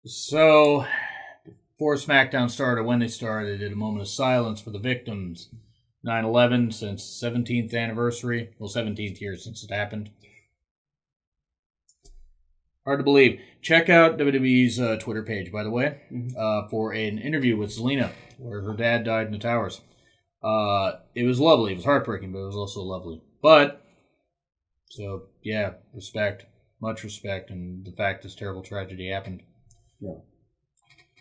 So, before SmackDown started, when they started, they did a moment of silence for the victims. 9/11 since 17th anniversary. Well, 17th year since it happened. Hard to believe. Check out WWE's Twitter page, by the way, for an interview with Zelina, where her dad died in the towers. It was lovely. It was heartbreaking, but it was also lovely. But, so, yeah, respect. Much respect, and the fact this terrible tragedy happened. Yeah.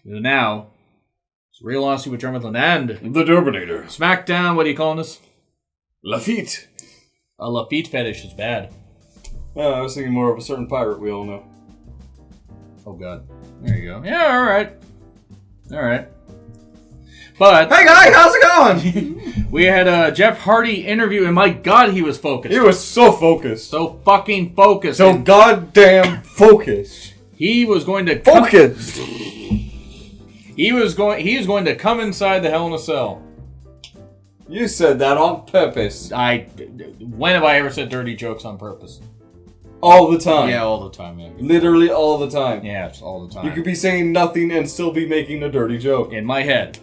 And now, it's Real Aussie with Ritland and The Terminator. SmackDown, what are you calling this? LaFayette. A LaFayette fetish is bad. I was thinking more of a certain pirate we all know. Oh, God. There you go. Yeah, alright. Alright. But... Hey, guys, how's it going? We had a Jeff Hardy interview, and my God, he was focused. He was so focused. So fucking focused. So goddamn focused. He was going to... Focused! He is going to come inside the Hell in a Cell. You said that on purpose. When have I ever said dirty jokes on purpose? All the time. Yeah, all the time. Yeah. Literally all the time. Yeah, it's all the time. You could be saying nothing and still be making a dirty joke. In my head.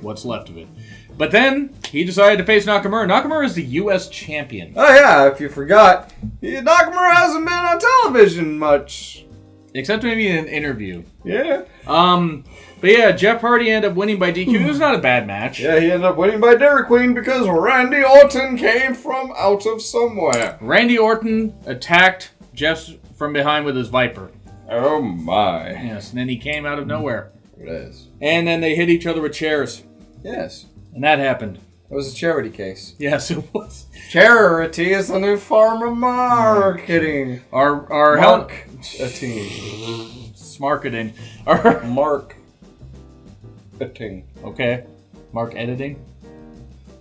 What's left of it. But then, he decided to face Nakamura. Nakamura is the U.S. champion. Oh yeah, if you forgot. Nakamura hasn't been on television much. Except maybe in an interview. Yeah. But yeah, Jeff Hardy ended up winning by DQ. It was not a bad match. Yeah, he ended up winning by Dairy Queen because Randy Orton came from out of somewhere. Randy Orton attacked Jeff from behind with his Viper. Oh my. Yes, and then he came out of nowhere. It is. And then they hit each other with chairs. Yes. And that happened. It was a charity case. Yes, it was. Charity is the new form of marketing. Our Marketing. Marketing. Marketing. Okay. Mark editing.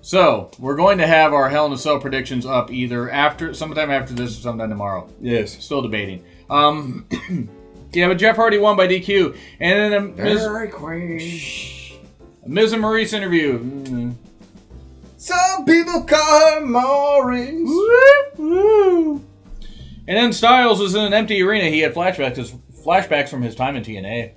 So, we're going to have our Hell in a Cell predictions up either sometime after this or sometime tomorrow. Yes. Still debating. Yeah, but Jeff Hardy won by DQ. And then Dairy Queen. a Miz and Maurice interview. Some people call her Maurice. Woo! And then Styles was in an empty arena. He had flashbacks from his time in TNA.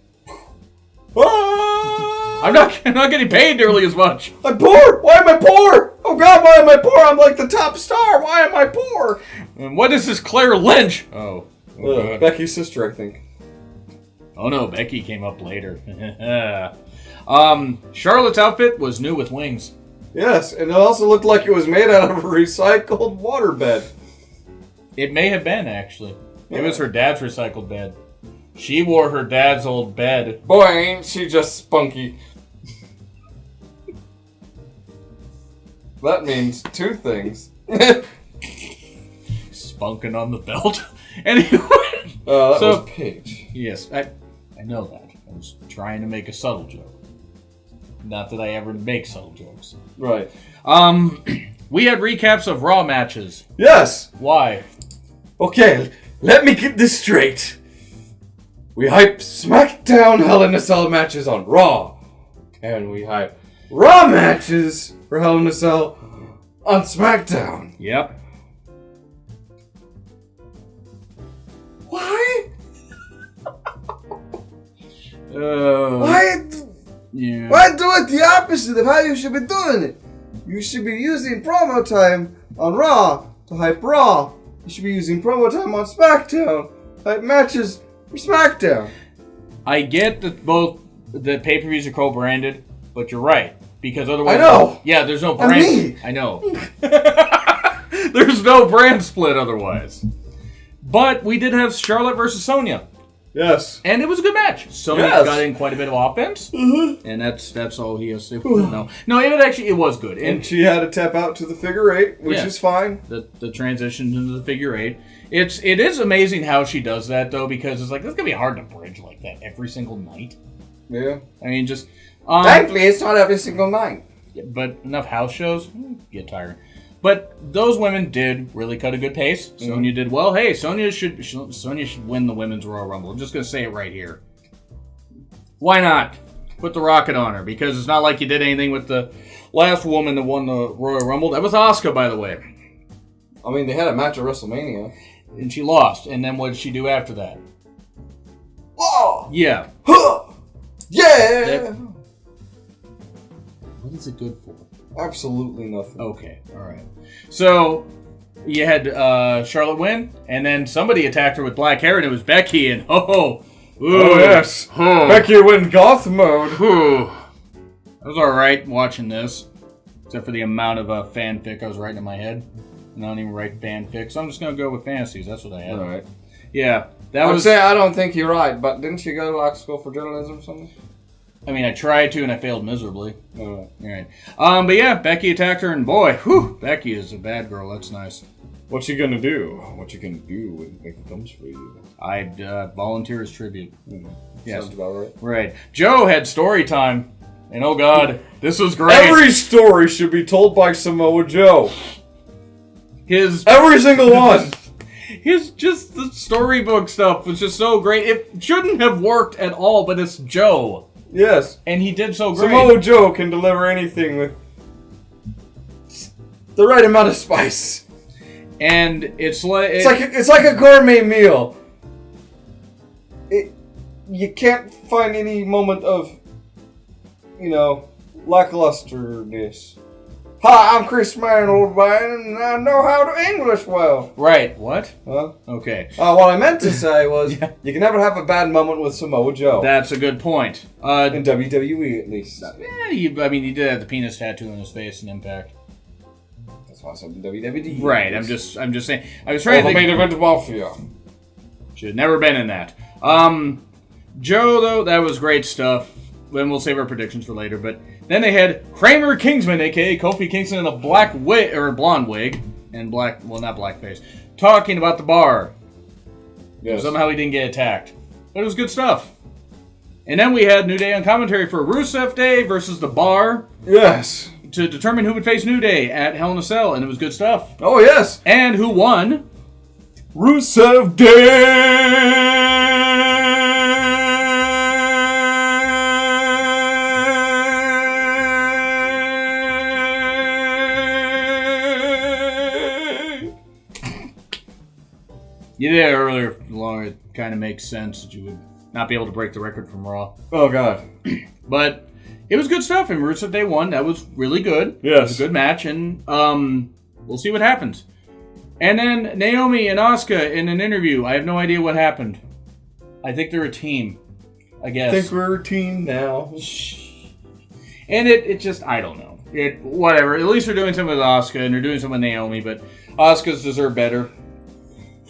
Ah! I'm not getting paid nearly as much. I'm poor. Why am I poor? Oh God, why am I poor? I'm like the top star. Why am I poor? And what is this Claire Lynch? Oh God. Becky's sister, I think. Oh no, Becky came up later. Charlotte's outfit was new with wings. Yes, and it also looked like it was made out of a recycled waterbed. It may have been, actually. It was her dad's recycled bed. She wore her dad's old bed. Boy, ain't she just spunky. That means two things. Spunking on the belt. Anyway. That was Paige. Yes, I know that. I was trying to make a subtle joke. Not that I ever make subtle jokes. Right. We had recaps of Raw matches. Yes! Why? Okay, let me get this straight. We hype SmackDown Hell in a Cell matches on Raw. And we hype Raw matches for Hell in a Cell on SmackDown. Yep. Why? Yeah. Why do it the opposite of how you should be doing it? You should be using promo time on Raw to hype Raw. You should be using promo time on SmackDown to hype matches for SmackDown. I get that both the pay-per-views are co-branded, but you're right. Because otherwise... I know! Yeah, there's no brand... I know. There's no brand split otherwise. But we did have Charlotte versus Sonya. Yes. And it was a good match. Sonya got in quite a bit of offense. Mm-hmm. And that's all he has to do. No, it was good. And she had to tap out to the figure eight, which is fine. The transition into the figure eight. It is amazing how she does that, though, because it's like, it's going to be hard to bridge like that every single night. Yeah. I mean, just... Thankfully, it's not every single night. But enough house shows get tiring. But those women did really cut a good pace. Mm-hmm. Sonya did well. Hey, Sonya should win the Women's Royal Rumble. I'm just going to say it right here. Why not? Put the rocket on her, because it's not like you did anything with the last woman that won the Royal Rumble. That was Asuka, by the way. I mean, they had a match at WrestleMania. And she lost. And then what did she do after that? Whoa! Yeah. Huh! Yeah! What is it good for? Absolutely nothing. Okay, alright. So, you had Charlotte win, and then somebody attacked her with black hair, and it was Becky, and oh yes. Becky went goth mode. I was alright watching this, except for the amount of fanfic I was writing in my head. And I don't even write fanfic, so I'm just going to go with fantasies. That's what I had. Alright. Yeah, that I would was... say I don't think you're right, but didn't you go to like school for journalism or something? I mean, I tried to, and I failed miserably. Alright. But yeah, Becky attacked her, and boy, whew, Becky is a bad girl. That's nice. What you gonna do? What you gonna do when Becky comes for you? I'd volunteer as tribute. Yes. Sounds about right. Right. Joe had story time, and oh god, this was great. Every story should be told by Samoa Joe. Every single one. Just the storybook stuff was just so great. It shouldn't have worked at all, but it's Joe. Yes. And he did so great. Samoa Joe can deliver anything with the right amount of spice. And it's like it's like a gourmet meal. You can't find any moment of, lacklusterness. Hi, I'm Chris Mann, old man, and I know how to English well. Right. What? Huh? Okay. What I meant to say was, you can never have a bad moment with Samoa Joe. That's a good point. In WWE, at least. He did have the penis tattoo on his face in Impact. That's why I said WWE. Right. I'm just saying. I was trying to think. The main event of Mafia. Should have never been in that. Joe, though, that was great stuff. Then we'll save our predictions for later. But then they had Kramer Kingsman, a.k.a. Kofi Kingston, in a black wig, or blonde wig, and not blackface, talking about the bar. Yes. Somehow he didn't get attacked. But it was good stuff. And then we had New Day on commentary for Rusev Day versus the Bar. Yes. To determine who would face New Day at Hell in a Cell, and it was good stuff. Oh, yes. And who won? Rusev Day! You did it earlier longer. It kind of makes sense that you would not be able to break the record from Raw. Oh, God. But it was good stuff, and Rusev Day won. That was really good. Yes. It was a good match, and we'll see what happens. And then Naomi and Asuka in an interview. I have no idea what happened. I think they're a team, I guess. I think we're a team now. And it just, I don't know. Whatever. At least they're doing something with Asuka, and they're doing something with Naomi, but Asuka's deserve better.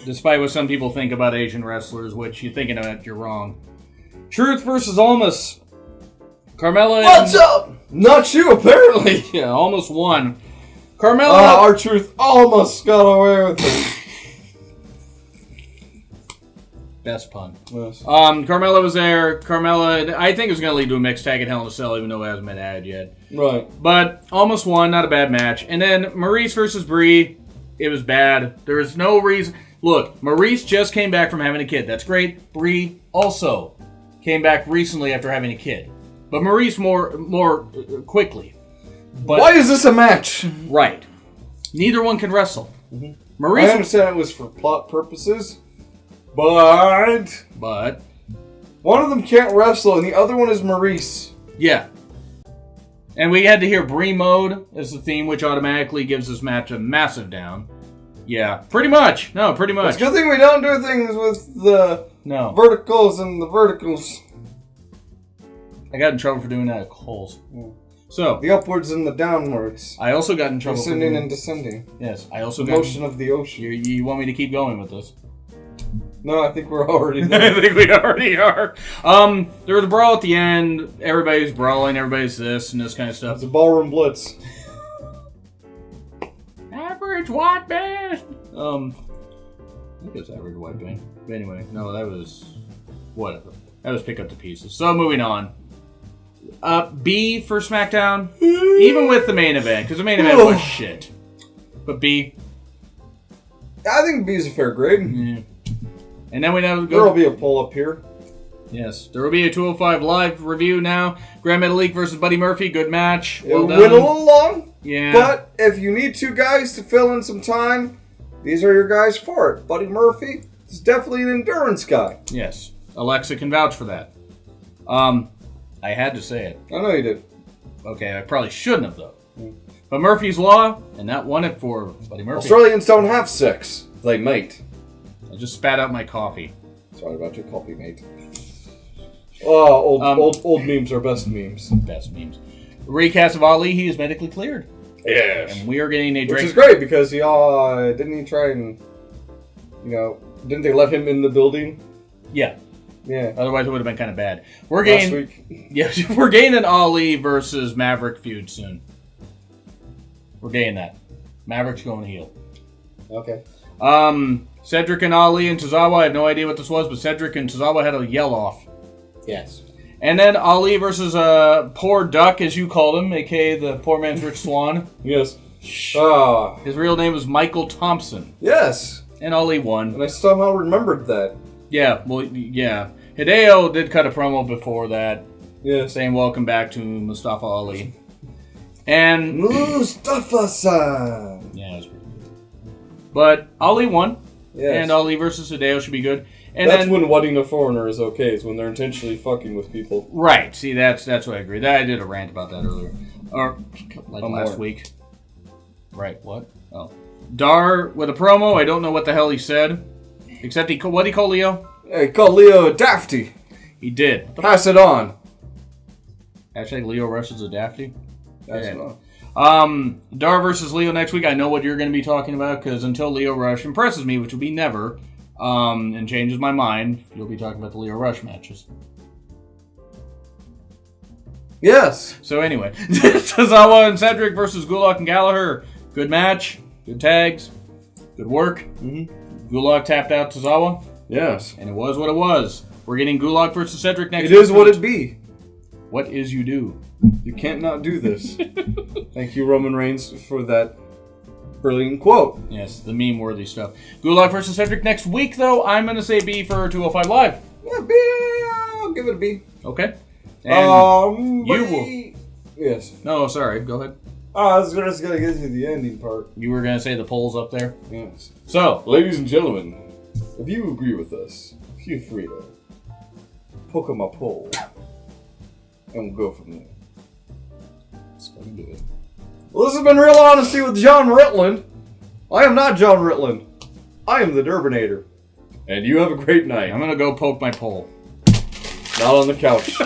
Despite what some people think about Asian wrestlers, which you're thinking about, you're wrong. Truth versus Almas. Carmella. What's up? Not you, apparently. Yeah, almost won. Carmella. Our Truth almost got away with it. Best pun. Yes. Carmella was there. Carmella, I think it was going to lead to a mixed tag at Hell in a Cell, even though it hasn't been added yet. Right. But almost won. Not a bad match. And then Maurice versus Brie. It was bad. There was no reason. Look, Maurice just came back from having a kid. That's great. Brie also came back recently after having a kid. But Maurice more quickly. But, why is this a match? Right. Neither one can wrestle. Mm-hmm. Maurice, I understand it was for plot purposes, but one of them can't wrestle and the other one is Maurice. Yeah. And we had to hear Brie mode as the theme, which automatically gives this match a massive down. Yeah, pretty much. No, pretty much. It's a good thing we don't do things with the verticals and the verticals. I got in trouble for doing that at Coles. Yeah. So the upwards and the downwards. I also got in trouble ascending and descending. Yes, I also got motion of the ocean. You want me to keep going with this? No, I think we're already there. I think we already are. There was a brawl at the end. Everybody's brawling. Everybody's this and this kind of stuff. It's a ballroom blitz. Average white band. I think it's average white band. But anyway, no, that was whatever. That was pick up the pieces. So moving on. B for SmackDown, even with the main event, because the main event was shit. But B. I think B is a fair grade. Yeah. And then we now go. There will be a poll up here. Yes, there will be a 205 Live review now. Grand Metalik versus Buddy Murphy, good match. It went a little long. Yeah. But if you need two guys to fill in some time, these are your guys for it. Buddy Murphy is definitely an endurance guy. Yes. Alexa can vouch for that. I had to say it. I know you did. Okay, I probably shouldn't have, though. But Murphy's Law, and that won it for Buddy Murphy. Australians don't have sex. They mate. I just spat out my coffee. Sorry about your coffee, mate. Oh, old memes are best memes. Best memes. Recast of Ali, he is medically cleared. Yes. And we are getting a Which is great because he didn't he try and, didn't they let him in the building? Yeah. Yeah. Otherwise it would have been kind of bad. Last week. Yeah, we're getting an Ali versus Maverick feud soon. We're getting that. Maverick's going heel. Okay. Cedric and Ali and Tozawa, I have no idea what this was, but Cedric and Tozawa had a yell off. Yes. And then Ali versus Poor Duck, as you called him, a.k.a. the poor man's Rich Swann. Yes. His real name was Michael Thompson. Yes. And Ali won. And I somehow remembered that. Yeah, well, yeah. Hideo did cut a promo before that. Yeah. Saying welcome back to Mustafa Ali. And Mustafa-san! Yeah, it was pretty good. But Ali won. Yes. And Ali versus Hideo should be good. And that's then, when wedding a foreigner is okay, is when they're intentionally fucking with people. Right. See, that's what I agree. I did a rant about that earlier. Or, last week. Right, what? Oh. Dar with a promo, I don't know what the hell he said. Except what did he call Leo? Hey, he called Leo a dafty. He did. Pass it on. Hashtag Leo Rush is a dafty? Pass it on. Dar versus Leo next week. I know what you're going to be talking about, because until Leo Rush impresses me, which will be never, and changes my mind, you'll be talking about the Leo Rush matches. Yes. So anyway, Tozawa and Cedric versus Gulak and Gallagher. Good match. Good tags. Good work. Mm-hmm. Gulak tapped out Tozawa. Yes. And it was what it was. We're getting Gulak versus Cedric next week. It is what it be. What is you do? You can't not do this. Thank you, Roman Reigns, for that brilliant quote. Yes, the meme-worthy stuff. Gulak versus Cedric next week, though. I'm going to say B for 205 Live. Yeah, B. I'll give it a B. Okay. And you will. Yes. No, sorry. Go ahead. I was just going to get to the ending part. You were going to say the polls up there? Yes. So, ladies and gentlemen, if you agree with us, feel free to poke on my poll, and we'll go from there. Let's go do it. Well, this has been Real Honesty with John Ritland. I am not John Ritland. I am the Durbinator. And you have a great night. I'm going to go poke my pole. Not on the couch.